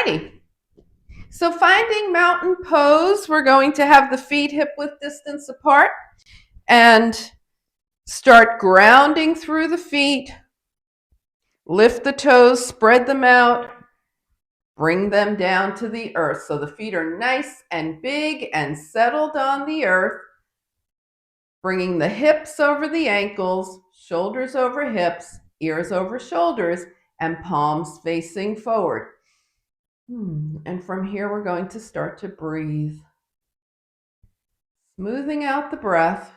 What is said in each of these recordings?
righty. So finding mountain pose, we're going to have the feet hip width distance apart and start grounding through the feet. Lift the toes, spread them out, bring them down to the earth. So the feet are nice and big and settled on the earth. Bringing the hips over the ankles, shoulders over hips, ears over shoulders, and palms facing forward. And from here, we're going to start to breathe. Smoothing out the breath.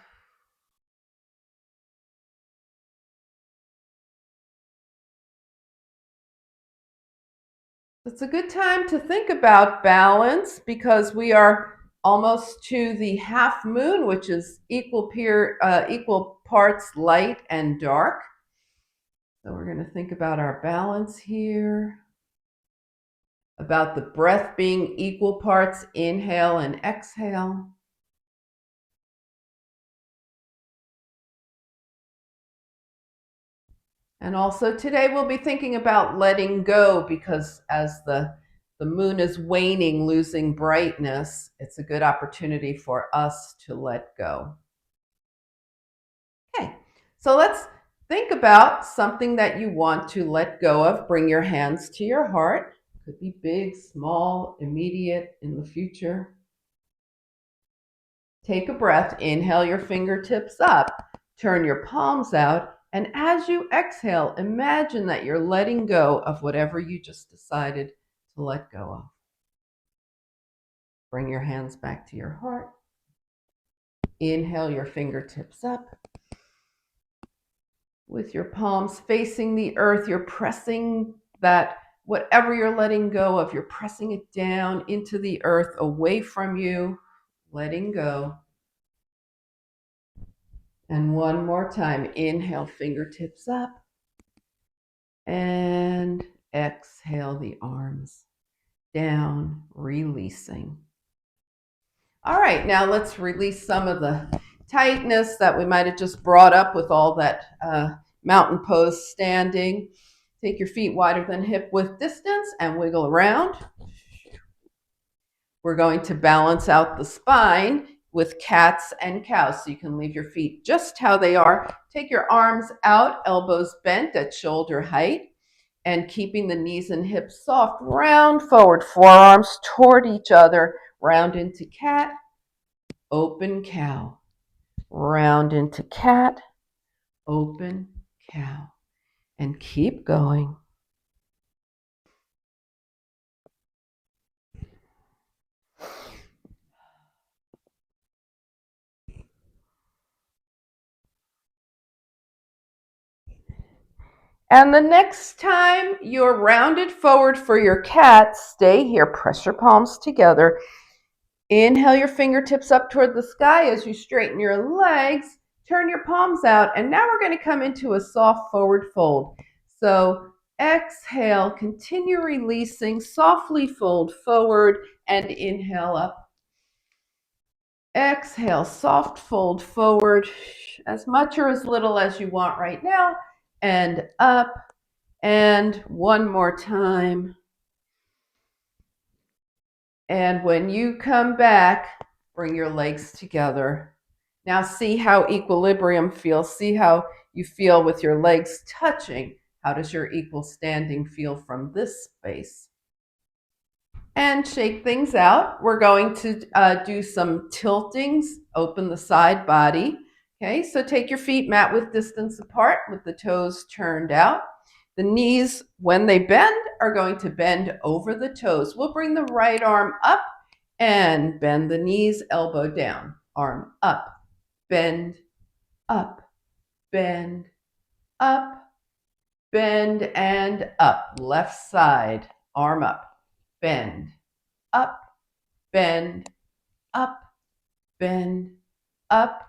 It's a good time to think about balance because we are almost to the half moon, which is equal parts light and dark. So we're going to think about our balance here, about the breath being equal parts inhale and exhale. And also today we'll be thinking about letting go because as the moon is waning, losing brightness, it's a good opportunity for us to let go. Okay, so let's think about something that you want to let go of. Bring your hands to your heart. Could be big, small, immediate, in the future. Take a breath. Inhale your fingertips up. Turn your palms out. And as you exhale, imagine that you're letting go of whatever you just decided to let go of. Bring your hands back to your heart. Inhale your fingertips up. With your palms facing the earth, you're pressing that, whatever you're letting go of, you're pressing it down into the earth, away from you, letting go. And one more time, inhale, fingertips up. And exhale the arms down, releasing. All right, now let's release some of the tightness that we might have just brought up with all that mountain pose standing. Take your feet wider than hip width distance and wiggle around. We're going to balance out the spine with cats and cows. So you can leave your feet just how they are. Take your arms out, elbows bent at shoulder height, and keeping the knees and hips soft. Round forward, forearms toward each other. Round into cat, open cow. Round into cat, open cow. And keep going. And the next time you're rounded forward for your cat, stay here. Press your palms together. Inhale your fingertips up toward the sky as you straighten your legs. Turn your palms out. And now we're going to come into a soft forward fold. So exhale, continue releasing, softly fold forward and inhale up. Exhale, soft fold forward, as much or as little as you want right now, and up. And one more time. And when you come back, bring your legs together. Now see how equilibrium feels. See how you feel with your legs touching. How does your equal standing feel from this space? And shake things out. We're going to do some tiltings. Open the side body. Okay, so take your feet mat width distance apart with the toes turned out. The knees, when they bend, are going to bend over the toes. We'll bring the right arm up and bend the knees, elbow down. Arm up, bend, up, bend, up, bend, and up. Left side, arm up, bend, up, bend, up, bend, up,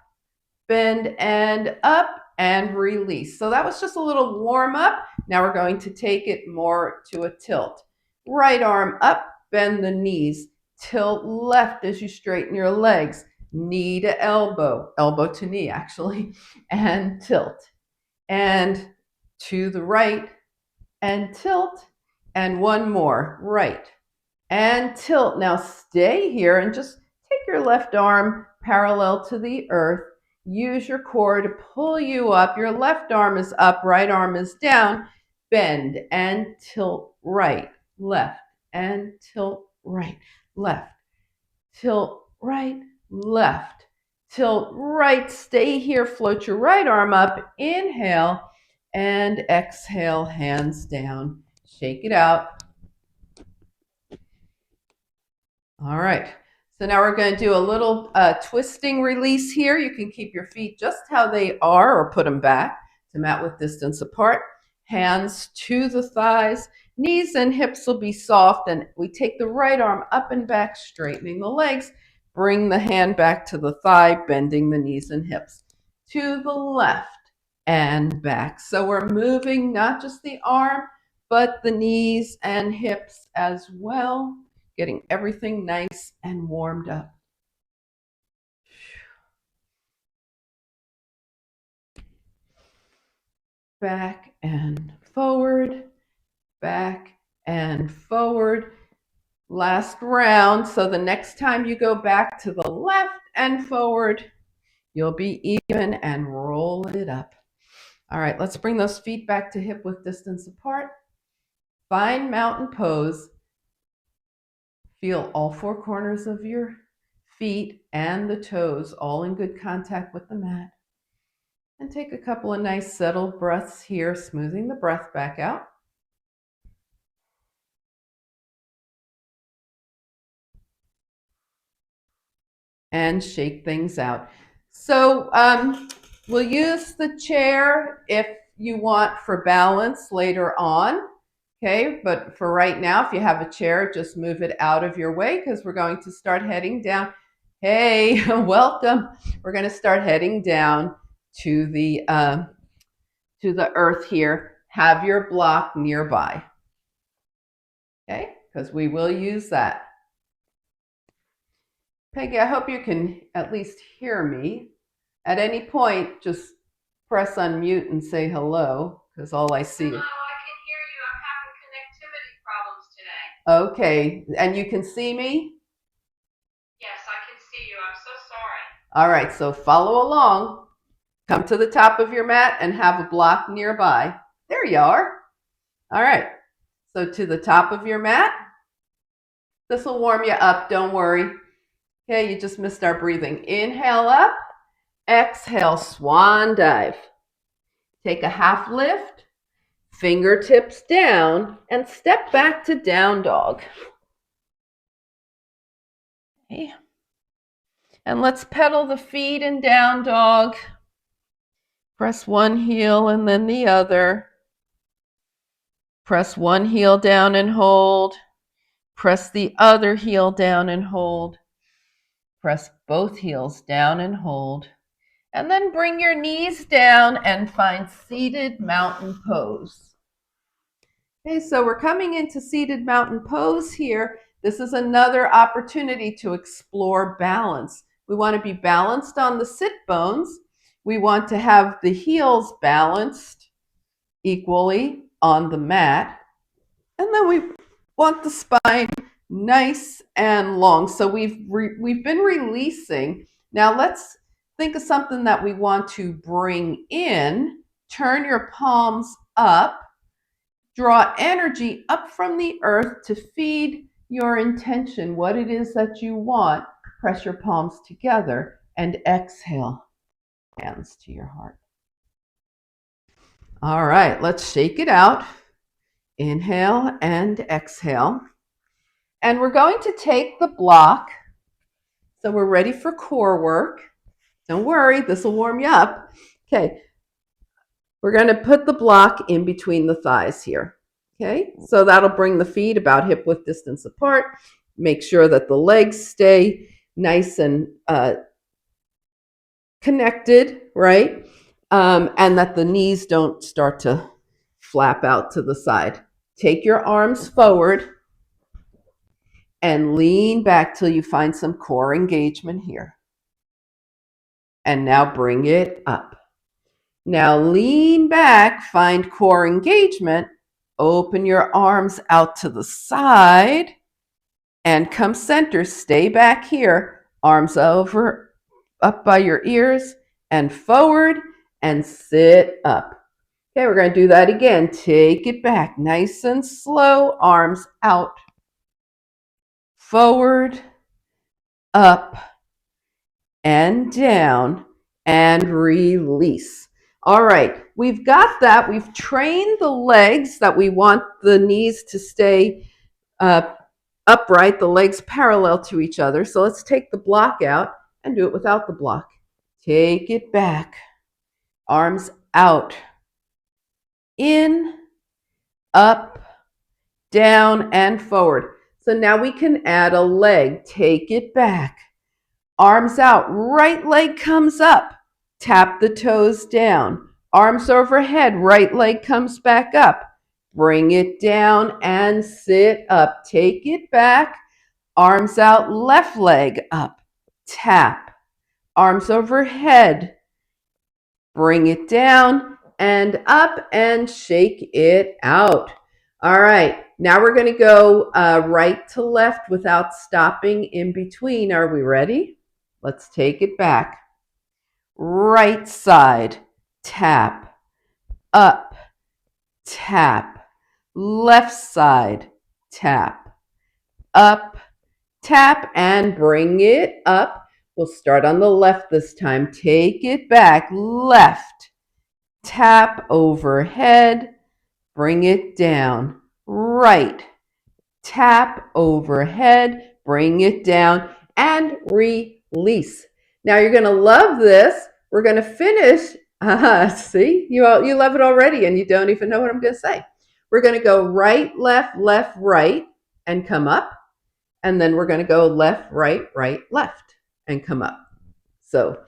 bend, and up, and release. So that was just a little warm up. Now we're going to take it more to a tilt. Right arm up, bend the knees, tilt left as you straighten your legs, knee to elbow, elbow to knee actually, and tilt. And to the right, and tilt, and one more, right, and tilt. Now stay here and just take your left arm parallel to the earth. Use your core to pull you up. Your left arm is up, right arm is down. Bend and tilt right, left, and tilt right, left, tilt right, left, tilt right. Stay here, float your right arm up. Inhale and exhale, hands down. Shake it out. All right. So now we're going to do a little twisting release here. You can keep your feet just how they are or put them back to mat with distance apart. Hands to the thighs. Knees and hips will be soft. And we take the right arm up and back, straightening the legs. Bring the hand back to the thigh, bending the knees and hips. To the left and back. So we're moving not just the arm, but the knees and hips as well. Getting everything nice and warmed up. Back and forward, back and forward. Last round. So the next time you go back to the left and forward, you'll be even and roll it up. All right, let's bring those feet back to hip width distance apart. Find mountain pose. Feel all four corners of your feet and the toes all in good contact with the mat. And take a couple of nice settled breaths here, smoothing the breath back out. And shake things out. So we'll use the chair if you want for balance later on. Okay, but for right now, if you have a chair, just move it out of your way because we're going to start heading down. Hey, welcome. We're going to start heading down to the earth here. Have your block nearby. Okay, because we will use that. Peggy, I hope you can at least hear me. At any point, just press unmute and say hello, because all I see. Hello, I can hear you. I'm having connectivity problems today. Okay, and you can see me? Yes, I can see you. I'm so sorry. All right, so follow along. Come to the top of your mat and have a block nearby. There you are. All right, so to the top of your mat. This will warm you up, don't worry. Okay, you just missed our breathing. Inhale up, exhale, swan dive. Take a half lift, fingertips down, and step back to down dog. Okay. And let's pedal the feet in down dog. Press one heel and then the other. Press one heel down and hold. Press the other heel down and hold. Press both heels down and hold. And then bring your knees down and find seated mountain pose. Okay, so we're coming into seated mountain pose here. This is another opportunity to explore balance. We want to be balanced on the sit bones. We want to have the heels balanced equally on the mat. And then we want the spine nice and long. So we've been releasing. Now let's think of something that we want to bring in. Turn your palms up. Draw energy up from the earth to feed your intention, what it is that you want. Press your palms together and exhale, hands to your heart. All right, let's shake it out. Inhale and exhale. And we're going to take the block. So we're ready for core work. Don't worry, this will warm you up. Okay, we're going to put the block in between the thighs here. Okay, so that'll bring the feet about hip width distance apart. Make sure that the legs stay nice and connected, right? And that the knees don't start to flap out to the side. Take your arms forward and lean back till you find some core engagement here. And now bring it up. Now lean back, find core engagement. Open your arms out to the side and come center. Stay back here. Arms over, up by your ears, and forward, and sit up. Okay, we're going to do that again. Take it back, nice and slow. Arms out, forward, up, and down, and release. All right, we've got that. We've trained the legs that we want the knees to stay upright, the legs parallel to each other. So let's take the block out and do it without the block. Take it back. Arms out. In, up, down, and forward. So now we can add a leg. Take it back. Arms out. Right leg comes up. Tap the toes down. Arms overhead. Right leg comes back up. Bring it down and sit up. Take it back. Arms out, left leg up. Tap. Arms overhead. Bring it down and up and shake it out. All right, now we're going to go right to left without stopping in between. Are we ready? Let's take it back. Right side, tap. Up, tap. Left side, tap. Up, tap, and bring it up. We'll start on the left this time. Take it back. Left. Tap overhead. Bring it down. Right. Tap overhead. Bring it down. And release. Now you're going to love this. We're going to finish. See, you love it already and you don't even know what I'm going to say. We're going to go right, left, left, right, and come up. And then we're going to go left, right, right, left, and come up. So,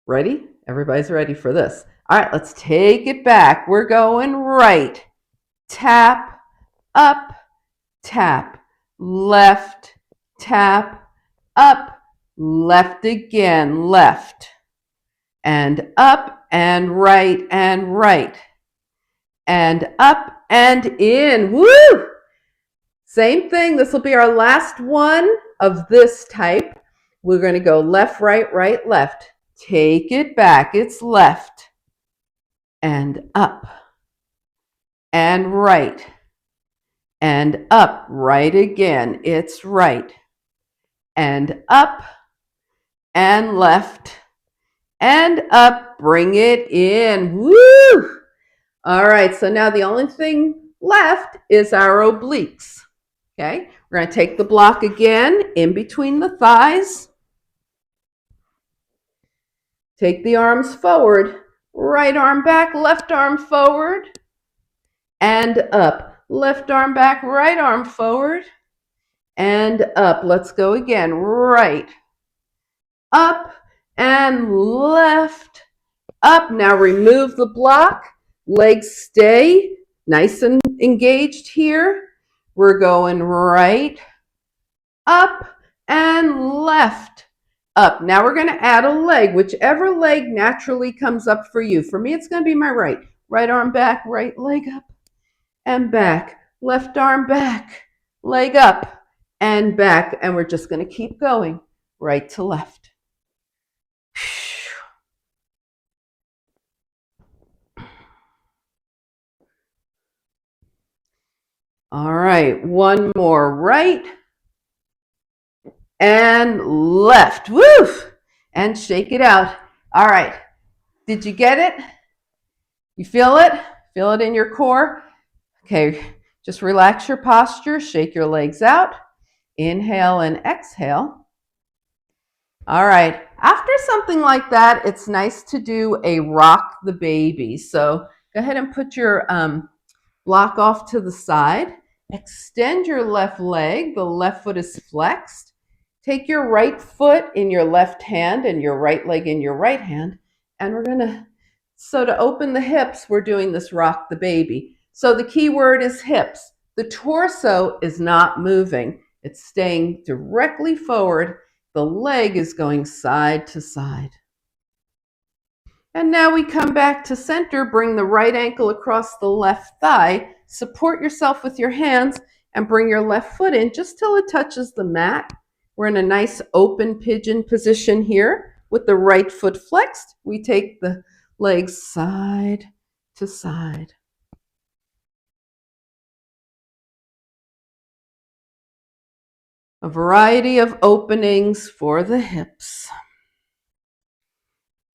ready? Everybody's ready for this. All right, let's take it back. We're going right. Tap, up, tap, left, tap, up, left again, left, and up, and right, and up, and in. Woo! Same thing. This will be our last one of this type. We're going to go left, right, right, left. Take it back. It's left and up and right and up. Right again. It's right and up and left and up. Bring it in. Woo! All right. So now the only thing left is our obliques. Okay, we're going to take the block again in between the thighs. Take the arms forward, right arm back, left arm forward, and up. Left arm back, right arm forward, and up. Let's go again. Right, up, and left, up. Now remove the block. Legs stay nice and engaged here. We're going right, up, and left, up. Now we're going to add a leg, whichever leg naturally comes up for you. For me, it's going to be my right. Right arm back, right leg up and back. Left arm back, leg up and back. And we're just going to keep going right to left. All right, one more. Right and left. Woo! And shake it out. All right. Did you get it? You feel it? Feel it in your core? Okay, just relax your posture. Shake your legs out. Inhale and exhale. All right. After something like that, it's nice to do a rock the baby. So go ahead and put your block off to the side. Extend your left leg. The left foot is flexed. Take your right foot in your left hand and your right leg in your right hand. And we're going to, so to open the hips, we're doing this rock the baby. So the key word is hips. The torso is not moving. It's staying directly forward. The leg is going side to side. And now we come back to center. Bring the right ankle across the left thigh. Support yourself with your hands and bring your left foot in just till it touches the mat. We're in a nice open pigeon position here with the right foot flexed. We take the legs side to side. A variety of openings for the hips.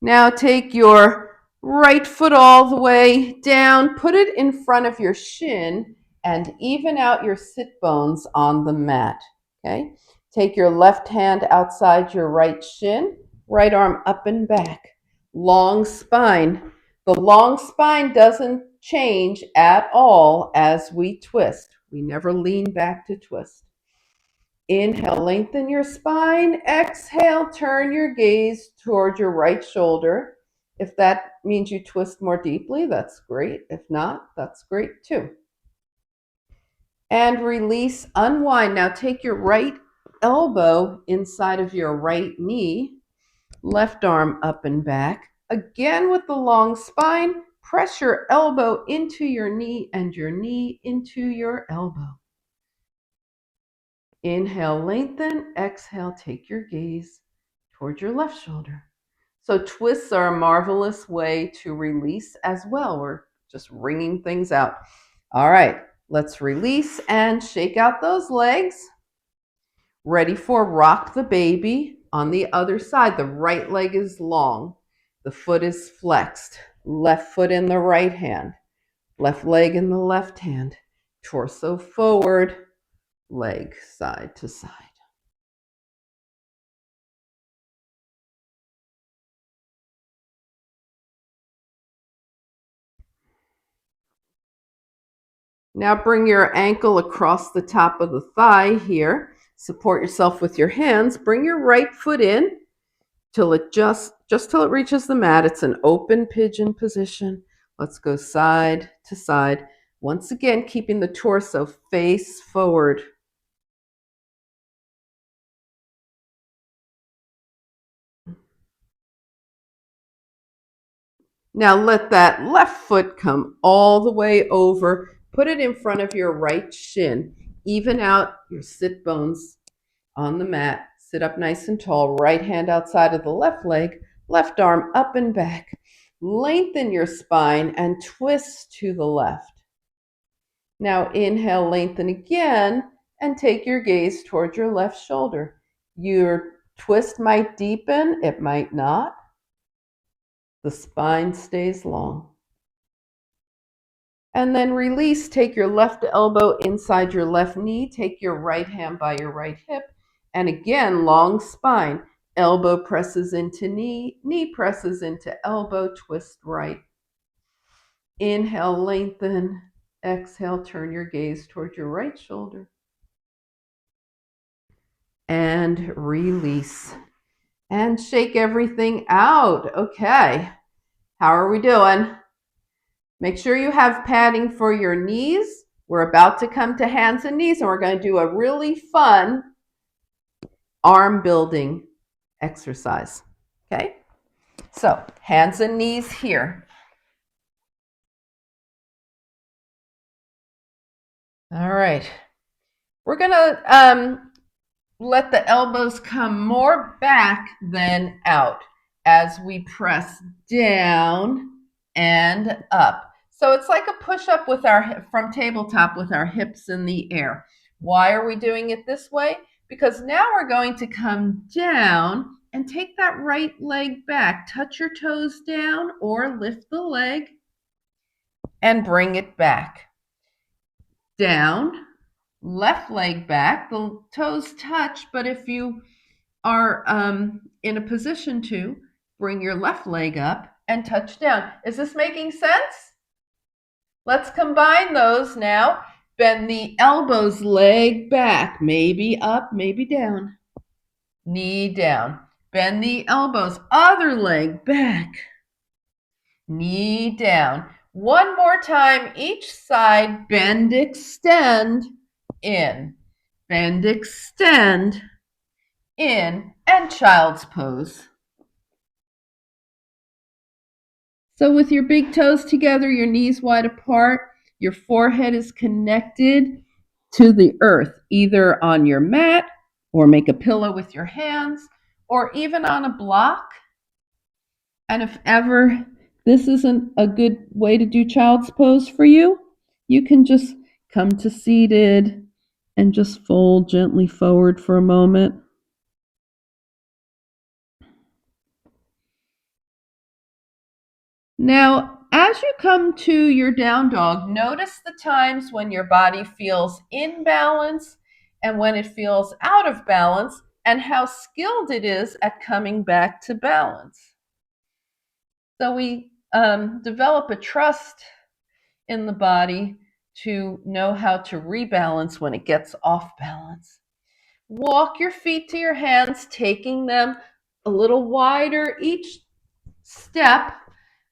Now take your right foot all the way down, put it in front of your shin, and even out your sit bones on the mat. Okay? Take your left hand outside your right shin, right arm up and back. Long spine. The long spine doesn't change at all as we twist. We never lean back to twist. Inhale, lengthen your spine. Exhale, turn your gaze toward your right shoulder. If that means you twist more deeply, that's great. If not, that's great too. And release, unwind. Now take your right elbow inside of your right knee, left arm up and back. Again with the long spine, press your elbow into your knee and your knee into your elbow. Inhale, lengthen. Exhale, take your gaze toward your left shoulder. So twists are a marvelous way to release as well. We're just wringing things out. All right, let's release and shake out those legs. Ready for rock the baby on the other side. The right leg is long. The foot is flexed. Left foot in the right hand. Left leg in the left hand. Torso forward. Leg side to side. Now bring your ankle across the top of the thigh here. Support yourself with your hands. Bring your right foot in till it just till it reaches the mat. It's an open pigeon position. Let's go side to side. Once again, keeping the torso face forward. Now let that left foot come all the way over. Put it in front of your right shin. Even out your sit bones on the mat. Sit up nice and tall. Right hand outside of the left leg. Left arm up and back. Lengthen your spine and twist to the left. Now inhale, lengthen again, and take your gaze towards your left shoulder. Your twist might deepen, it might not. The spine stays long. And then release. Take your left elbow inside your left knee. Take your right hand by your right hip. And again, long spine. Elbow presses into knee. Knee presses into elbow. Twist right. Inhale, lengthen. Exhale, turn your gaze toward your right shoulder. And release. And shake everything out. Okay. How are we doing? Make sure you have padding for your knees. We're about to come to hands and knees, and we're going to do a really fun arm building exercise. Okay? So, hands and knees here. All right. We're going to let the elbows come more back than out as we press down and up. So it's like a push-up with from tabletop with our hips in the air. Why are we doing it this way? Because now we're going to come down and take that right leg back. Touch your toes down or lift the leg and bring it back. Down, left leg back. The toes touch, but if you are in a position to, bring your left leg up and touch down. Is this making sense? Let's combine those now. Bend the elbows, leg back, maybe up, maybe down. Knee down. Bend the elbows, other leg back. Knee down. One more time, each side. Bend, extend, in. Bend, extend, in, and child's pose. So with your big toes together, your knees wide apart, your forehead is connected, to the earth, either on your mat or make a pillow with your hands or even on a block. And if ever this isn't a good way to do child's pose for you, you can just come to seated and just fold gently forward for a moment. Now, as you come to your down dog, notice the times when your body feels in balance and when it feels out of balance, and how skilled it is at coming back to balance. So we develop a trust in the body to know how to rebalance when it gets off balance. Walk your feet to your hands, taking them a little wider each step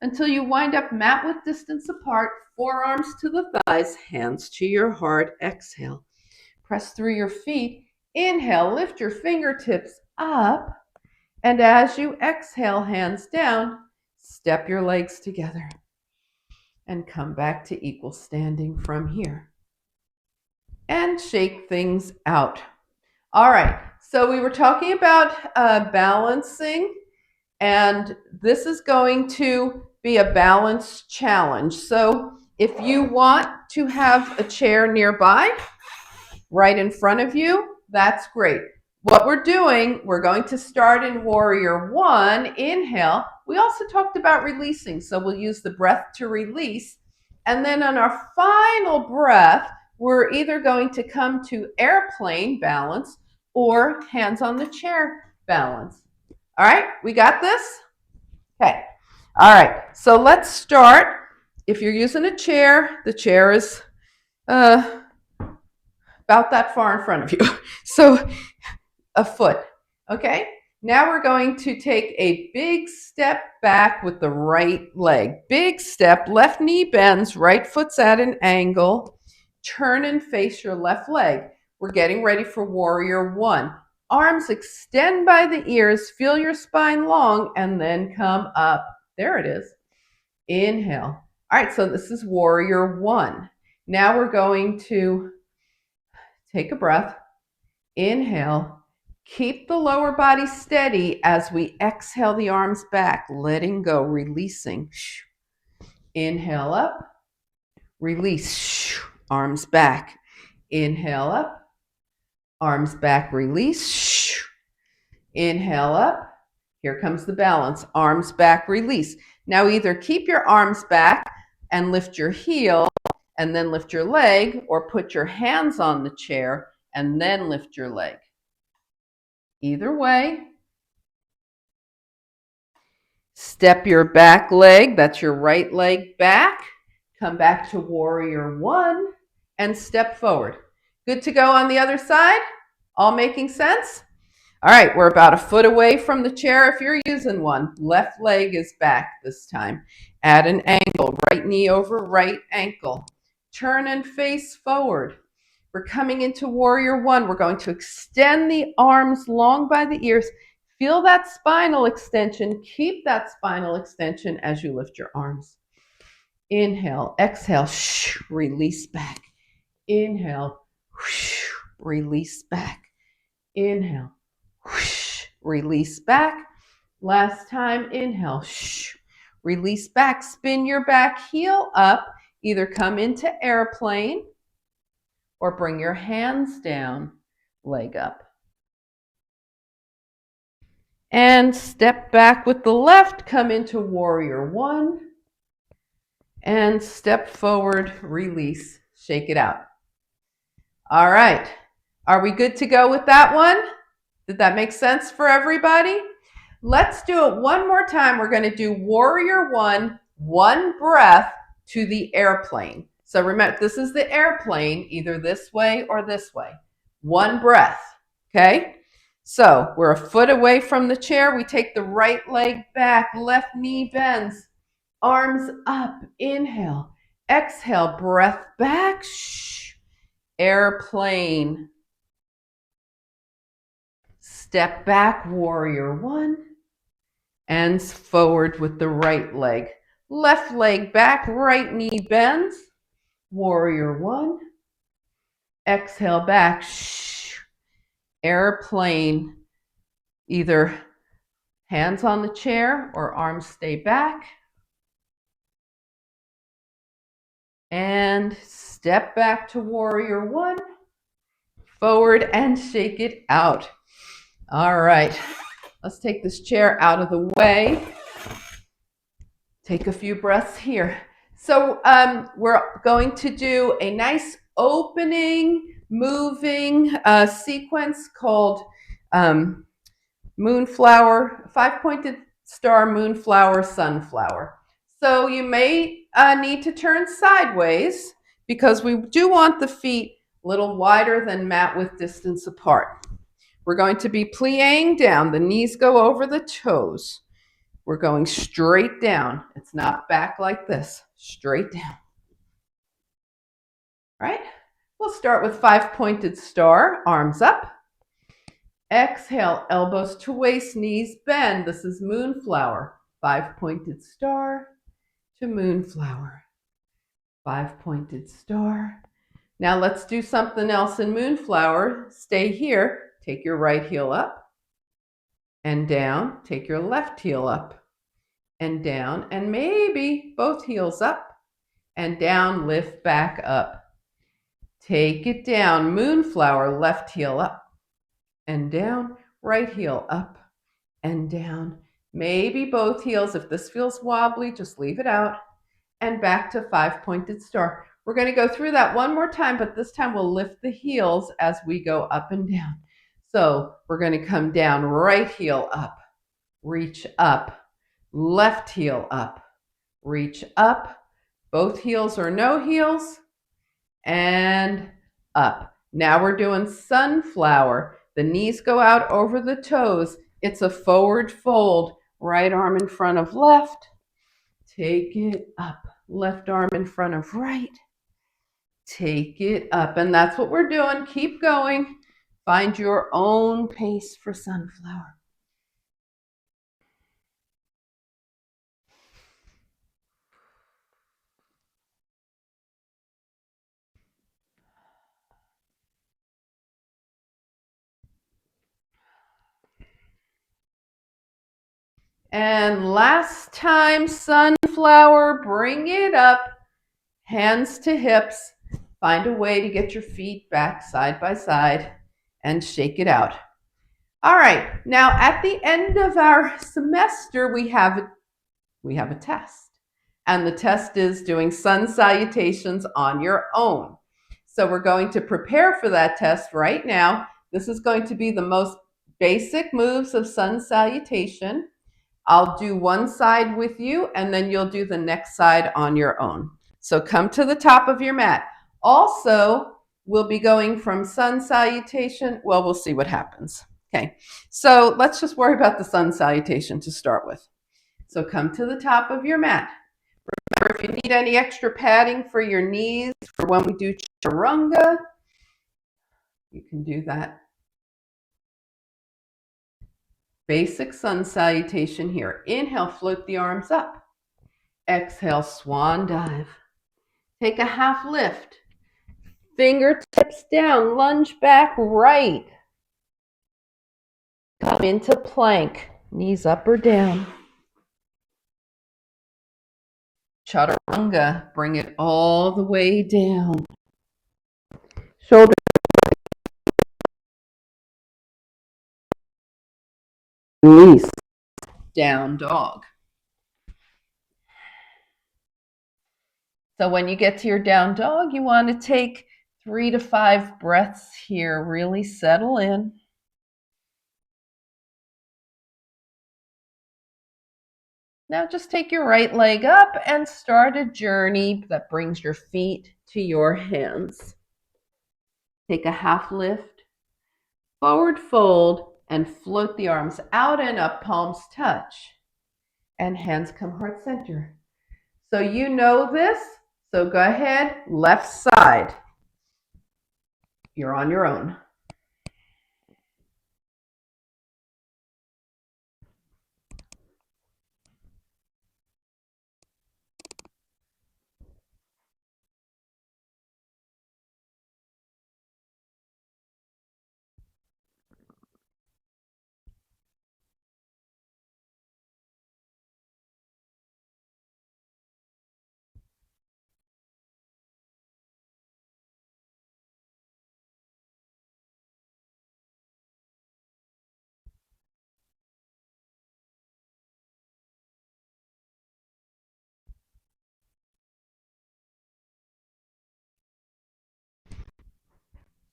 until you wind up mat width distance apart, forearms to the thighs, hands to your heart. Exhale. Press through your feet. Inhale, lift your fingertips up. And as you exhale, hands down, step your legs together and come back to equal standing from here. And shake things out. All right, so we were talking about balancing, and this is going to be a balance challenge. So if you want to have a chair nearby, right in front of you, that's great. What we're doing, we're going to start in Warrior One, inhale. We also talked about releasing, so we'll use the breath to release. And then on our final breath, we're either going to come to airplane balance or hands on the chair balance. All right, we got this? Okay. All right, so let's start. If you're using a chair, the chair is about that far in front of you. So a foot. Okay. Now we're going to take a big step back with the right leg. Big step, left knee bends, right foot's at an angle. Turn and face your left leg. We're getting ready for Warrior One. Arms extend by the ears, feel your spine long, and then come up. There it is. Inhale. All right, so this is Warrior One. Now we're going to take a breath. Inhale. Keep the lower body steady as we exhale the arms back, letting go, releasing. Inhale up, release, arms back. Inhale up, arms back, release. Inhale up, here comes the balance, arms back, release. Now either keep your arms back and lift your heel and then lift your leg, or put your hands on the chair and then lift your leg. Either way. Step your back leg, that's your right leg back. Come back to Warrior One and step forward. Good to go on the other side? All making sense? All right, we're about a foot away from the chair if you're using one. Left leg is back this time. At an angle, right knee over right ankle. Turn and face forward. We're coming into Warrior One. We're going to extend the arms long by the ears. Feel that spinal extension. Keep that spinal extension as you lift your arms. Inhale, exhale, release back. Inhale, release back. Inhale, release back. Last time, inhale, release back. Spin your back heel up. Either come into airplane or bring your hands down, leg up. And step back with the left, come into Warrior One. And step forward, release, shake it out. All right, are we good to go with that one? Did that make sense for everybody? Let's do it one more time. We're going to do Warrior One, one breath to the airplane. So remember, this is the airplane, either this way or this way. One breath, okay? So we're a foot away from the chair. We take the right leg back, left knee bends, arms up, inhale, exhale, breath back, airplane. Step back, Warrior One, and forward with the right leg. Left leg back, right knee bends, Warrior One. Exhale back. Airplane. Either hands on the chair or arms stay back. And step back to warrior one. Forward and shake it out. All right. Let's take this chair out of the way. Take a few breaths here. So we're going to do a nice opening, moving sequence called moonflower, 5-pointed star, moonflower, sunflower. So you may need to turn sideways because we do want the feet a little wider than mat width distance apart. We're going to be plie-ing down. The knees go over the toes. We're going straight down. It's not back like this, straight down. Right? We'll start with 5-pointed star, arms up. Exhale, elbows to waist, knees bend. This is moonflower. 5-pointed star to moonflower. 5-pointed star. Now let's do something else in moonflower. Stay here. Take your right heel up and down. Take your left heel up and down, and maybe both heels up and down, lift back up. Take it down, moonflower, left heel up and down, right heel up and down. Maybe both heels. If this feels wobbly, just leave it out. And back to 5-pointed star. We're going to go through that one more time, but this time we'll lift the heels as we go up and down. So we're going to come down, right heel up, reach up, left heel up, reach up, both heels or no heels, and up. Now we're doing sunflower. The knees go out over the toes. It's a forward fold. Right arm in front of left. Take it up. Left arm in front of right. Take it up. And that's what we're doing. Keep going. Find your own pace for sunflower. And last time, sunflower, bring it up, hands to hips. Find a way to get your feet back side by side and shake it out. All right, now at the end of our semester, we have a test. And the test is doing sun salutations on your own. So we're going to prepare for that test right now. This is going to be the most basic moves of sun salutation. I'll do one side with you, and then you'll do the next side on your own. So come to the top of your mat. Also, we'll be going from sun salutation. Well, we'll see what happens. Okay, so let's just worry about the sun salutation to start with. So come to the top of your mat. Remember, if you need any extra padding for your knees for when we do chaturanga, you can do that. Basic sun salutation here. Inhale, float the arms up. Exhale, swan dive. Take a half lift. Fingertips down, lunge back right. Come into plank, knees up or down. Chaturanga, bring it all the way down. Shoulder release. Down dog. So when you get to your down dog, you want to take 3 to 5 breaths here. Really settle in. Now just take your right leg up and start a journey that brings your feet to your hands. Take a half lift, forward fold, and float the arms out and up, palms touch, and hands come heart center. So you know this, so go ahead, left side. You're on your own.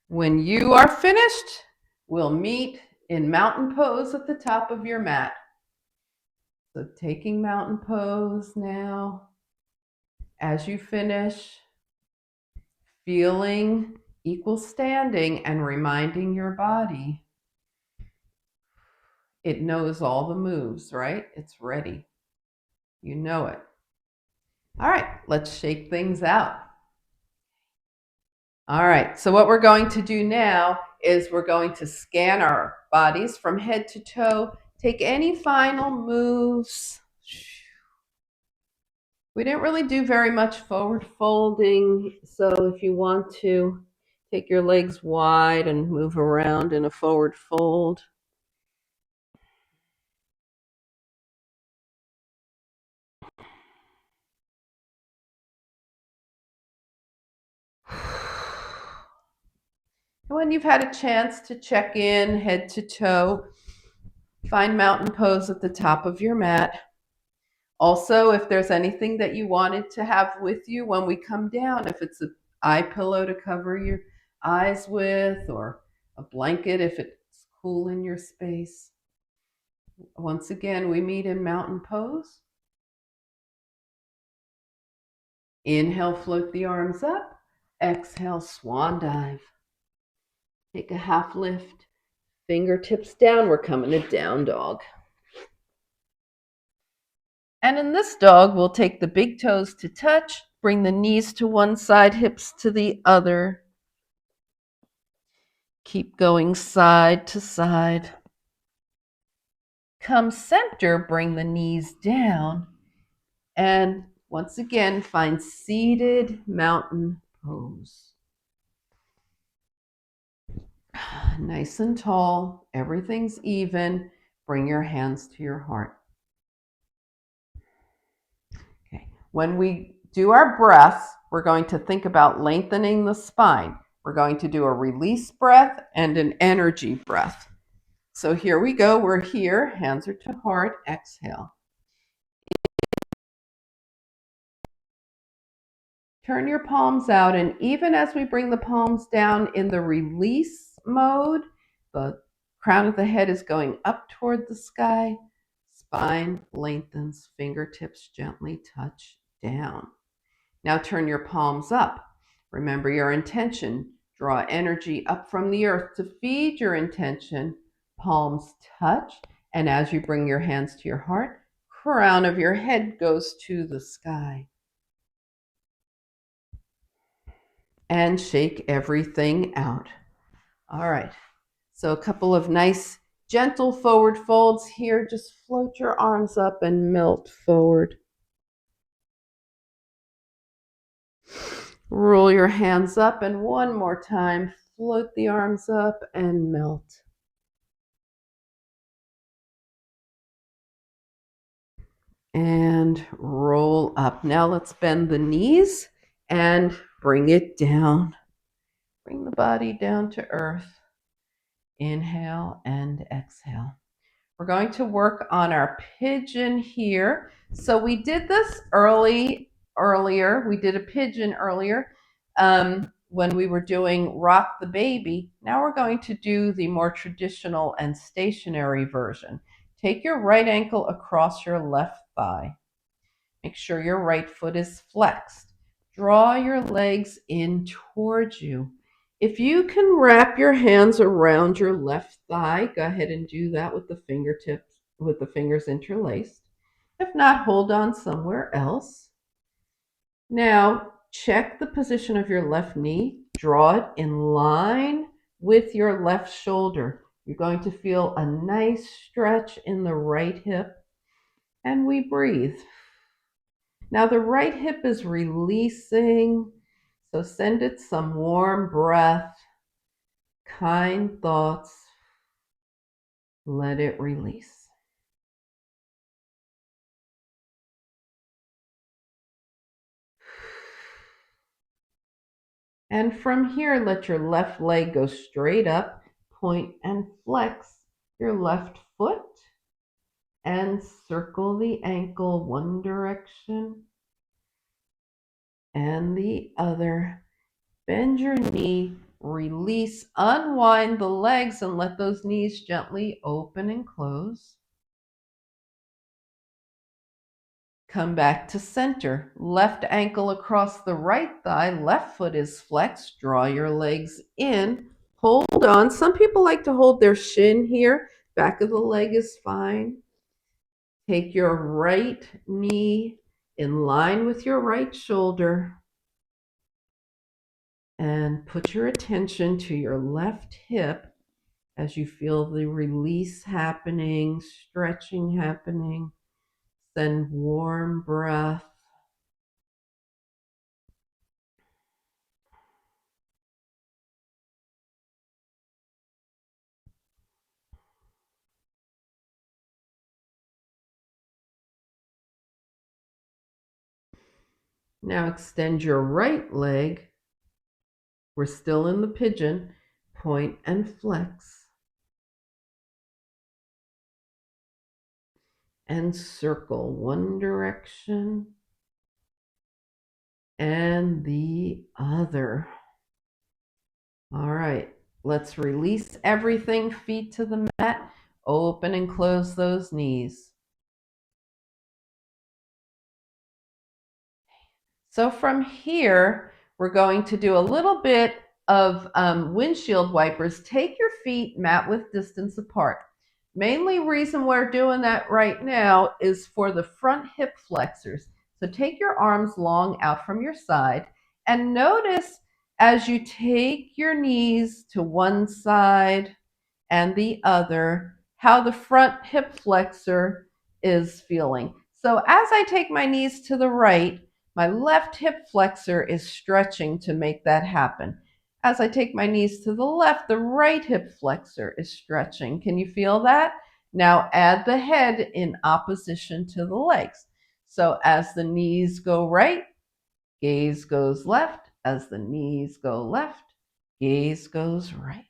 When you are finished, we'll meet in mountain pose at the top of your mat. So taking mountain pose now. As you finish, feeling equal standing and reminding your body it knows all the moves, right? It's ready. You know it. All right, let's shake things out. All right, so what we're going to do now is we're going to scan our bodies from head to toe, take any final moves. We didn't really do very much forward folding, so if you want to take your legs wide and move around in a forward fold. When you've had a chance to check in head to toe, find mountain pose at the top of your mat. Also, if there's anything that you wanted to have with you when we come down, if it's an eye pillow to cover your eyes with, or a blanket if it's cool in your space. Once again, we meet in mountain pose. Inhale, float the arms up. Exhale, swan dive. Take a half lift. Fingertips down. We're coming to down dog. And in this dog, we'll take the big toes to touch, bring the knees to one side, hips to the other. Keep going side to side. Come center, bring the knees down. And once again, find seated mountain pose. Nice and tall, everything's even. Bring your hands to your heart. Okay. When we do our breaths, we're going to think about lengthening the spine. We're going to do a release breath and an energy breath. So here we go. We're here. Hands are to heart. Exhale. Turn your palms out, and even as we bring the palms down in the release mode, the crown of the head is going up toward the sky. Spine lengthens, fingertips gently touch down. Now turn your palms up. Remember your intention. Draw energy up from the earth to feed your intention. Palms touch, and as you bring your hands to your heart, crown of your head goes to the sky. And shake everything out. All right. So a couple of nice gentle forward folds here. Just float your arms up and melt forward. Roll your hands up, and one more time, float the arms up and melt. And roll up. Now let's bend the knees and bring it down. Bring the body down to earth. Inhale and exhale. We're going to work on our pigeon here. So we did this earlier. We did a pigeon earlier when we were doing rock the baby. Now we're going to do the more traditional and stationary version. Take your right ankle across your left thigh. Make sure your right foot is flexed. Draw your legs in towards you. If you can wrap your hands around your left thigh, go ahead and do that with the fingertips, with the fingers interlaced. If not, hold on somewhere else. Now, check the position of your left knee. Draw it in line with your left shoulder. You're going to feel a nice stretch in the right hip, and we breathe. Now the right hip is releasing, so send it some warm breath, kind thoughts, let it release. And from here, let your left leg go straight up, point and flex your left foot, and circle the ankle one direction and the other. Bend your knee, Release, unwind the legs and let those knees gently open and close. Come back to center. Left ankle across the right thigh, left foot is flexed. Draw your legs in. Hold on. Some people like to hold their shin here. Back of the leg is fine. Take your right knee in line with your right shoulder and put your attention to your left hip as you feel the release happening, stretching happening. Send warm breath. Now extend your right leg. We're still in the pigeon. Point and flex. And circle one direction and the other. All right, let's release everything. Feet to the mat. Open and close those knees. So from here, we're going to do a little bit of windshield wipers. Take your feet mat width distance apart. Mainly reason we're doing that right now is for the front hip flexors. So take your arms long out from your side and notice as you take your knees to one side and the other, how the front hip flexor is feeling. So as I take my knees to the right, my left hip flexor is stretching to make that happen. As I take my knees to the left, the right hip flexor is stretching. Can you feel that? Now add the head in opposition to the legs. So as the knees go right, gaze goes left. As the knees go left, gaze goes right.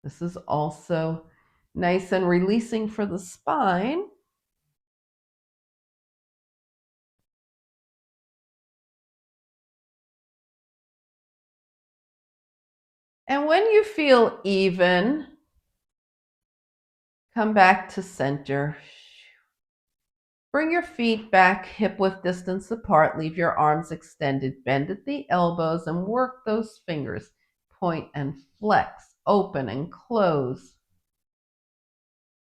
This is also nice and releasing for the spine. And when you feel even, come back to center. Bring your feet back hip width distance apart. Leave your arms extended. Bend at the elbows and work those fingers. Point and flex. Open and close.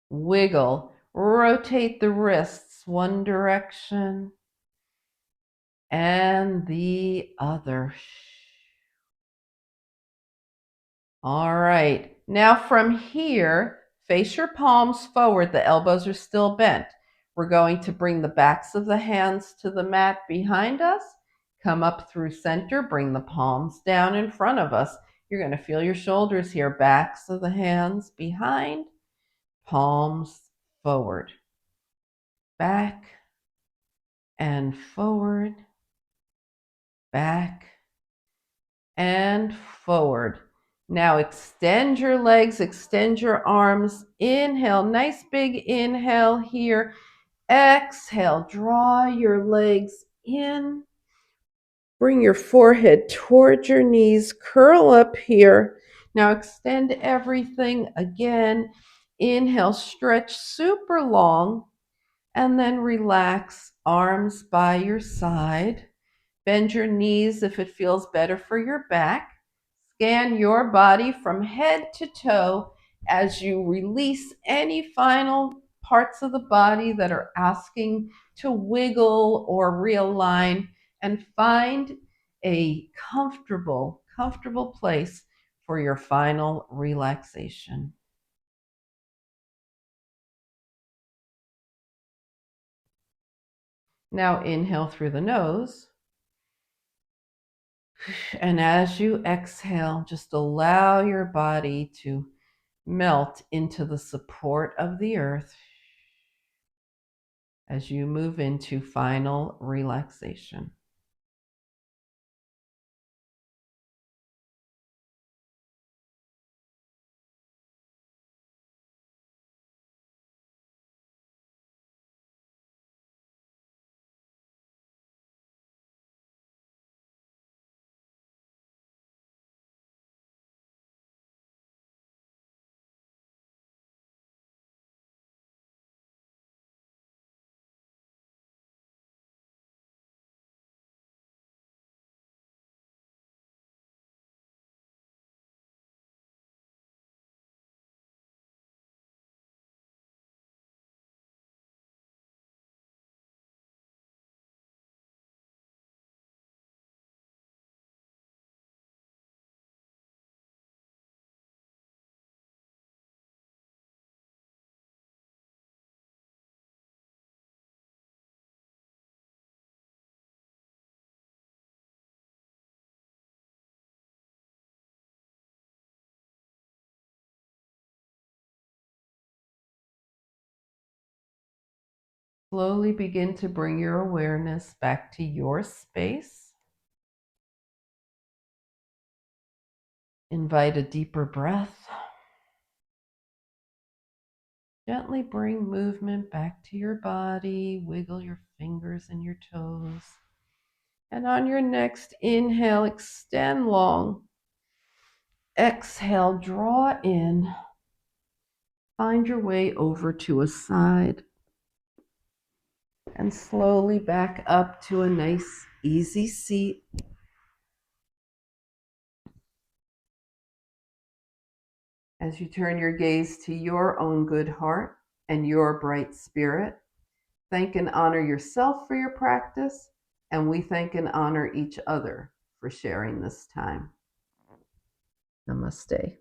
Wiggle. Rotate the wrists one direction and the other. All right. Now from here, face your palms forward. The elbows are still bent. We're going to bring the backs of the hands to the mat behind us. Come up through center. Bring the palms down in front of us. You're going to feel your shoulders here. Backs of the hands behind. Palms forward. Back and forward. Back and forward. Now extend your legs, extend your arms. Inhale, nice big inhale here. Exhale, draw your legs in. Bring your forehead towards your knees, curl up here. Now extend everything again. Inhale, stretch super long, and then relax, arms by your side. Bend your knees if it feels better for your back. Scan your body from head to toe as you release any final parts of the body that are asking to wiggle or realign, and find a comfortable place for your final relaxation. Now inhale through the nose. And as you exhale, just allow your body to melt into the support of the earth as you move into final relaxation. Slowly begin to bring your awareness back to your space. Invite a deeper breath. Gently bring movement back to your body. Wiggle your fingers and your toes. And on your next inhale, extend long. Exhale, draw in. Find your way over to a side. And slowly back up to a nice, easy seat. As you turn your gaze to your own good heart and your bright spirit, thank and honor yourself for your practice, and we thank and honor each other for sharing this time. Namaste.